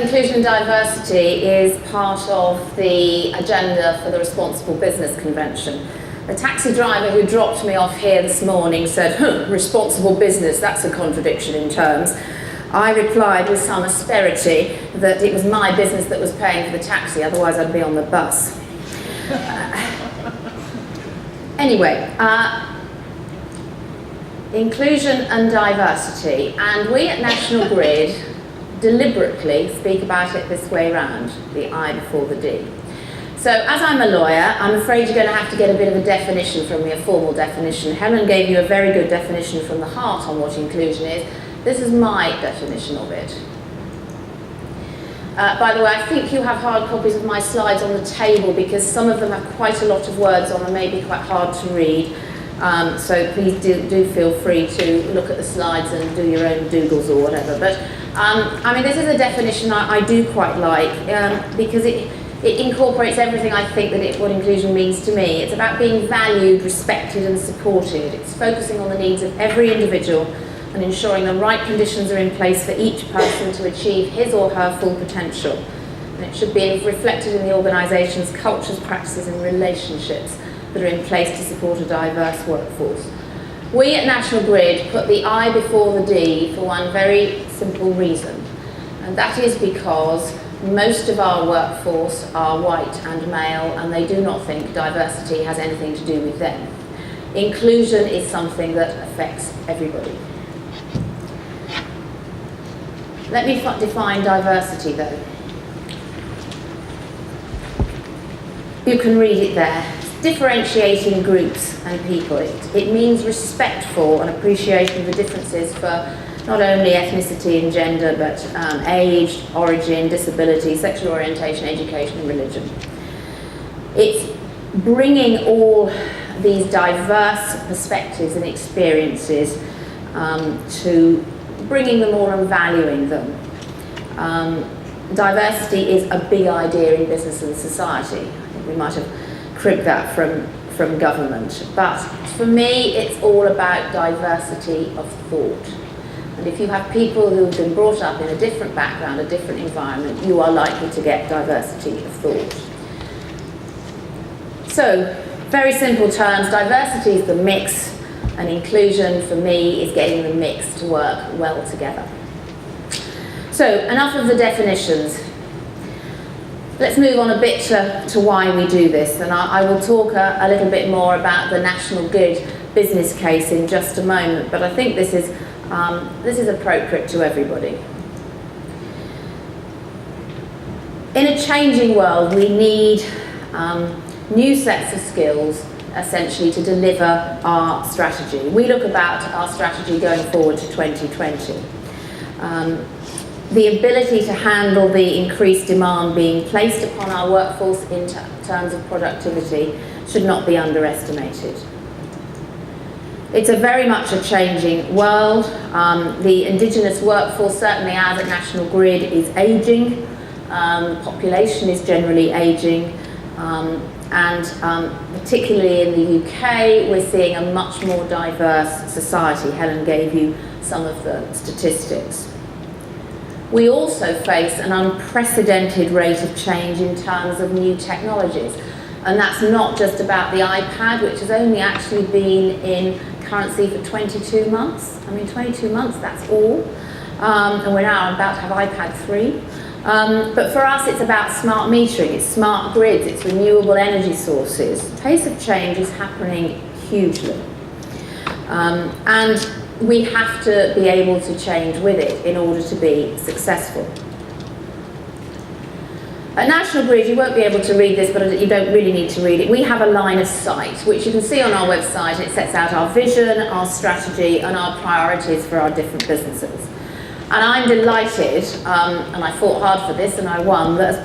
Inclusion and diversity is part of the agenda for the Responsible Business Convention. The taxi driver who dropped me off here this morning said, responsible business, that's a contradiction in terms. I replied with some asperity that it was my business that was paying for the taxi, otherwise I'd be on the bus. Anyway, inclusion and diversity, and we at National Grid deliberately speak about it this way round, the I before the D. So as I'm a lawyer, I'm afraid you're going to have to get a bit of a definition from me, a formal definition. Helen gave you a very good definition from the heart on what inclusion is. This is my definition of it. By the way, I think you have hard copies of my slides on the table because some of them have quite a lot of words on and may be quite hard to read. So please do feel free to look at the slides and do your own doodles or whatever. But I mean, this is a definition I do quite like because it incorporates everything I think that what inclusion means to me. It's about being valued, respected and supported. It's focusing on the needs of every individual and ensuring the right conditions are in place for each person to achieve his or her full potential. And it should be reflected in the organisation's cultures, practices and relationships that are in place to support a diverse workforce. We at National Grid put the I before the D for one very simple reason, and that is because most of our workforce are white and male and they do not think diversity has anything to do with them. Inclusion is something that affects everybody. Let me define diversity though. You can read it there. Differentiating groups and people. It means respect for and appreciation of the differences for not only ethnicity and gender, but age, origin, disability, sexual orientation, education and religion. It's bringing all these diverse perspectives and experiences to bringing them all and valuing them. Diversity is a big idea in business and society. I think we might have cribbed that from government. But for me, it's all about diversity of thought. And if you have people who've been brought up in a different background, a different environment, you are likely to get diversity of thought. So, very simple terms, diversity is the mix, and inclusion for me is getting the mix to work well together. So, enough of the definitions. Let's move on a bit to why we do this, and I will talk a little bit more about the National Grid business case in just a moment, but I think this is appropriate to everybody. In a changing world, we need new sets of skills essentially to deliver our strategy. We look about our strategy going forward to 2020. The ability to handle the increased demand being placed upon our workforce in terms of productivity should not be underestimated. It's very much a changing world. The Indigenous workforce, certainly as at National Grid, is ageing. Population is generally ageing. And particularly in the UK, we're seeing a much more diverse society. Helen gave you some of the statistics. We also face an unprecedented rate of change in terms of new technologies. And that's not just about the iPad, which has only actually been in currency for 22 months. I mean, 22 months, that's all. And we're now about to have iPad 3. But for us, it's about smart metering, it's smart grids, it's renewable energy sources. The pace of change is happening hugely. And we have to be able to change with it in order to be successful. At National Grid, you won't be able to read this, but you don't really need to read it. We have a line of sight, which you can see on our website. It sets out our vision, our strategy, and our priorities for our different businesses. And I'm delighted, and I fought hard for this and I won, that as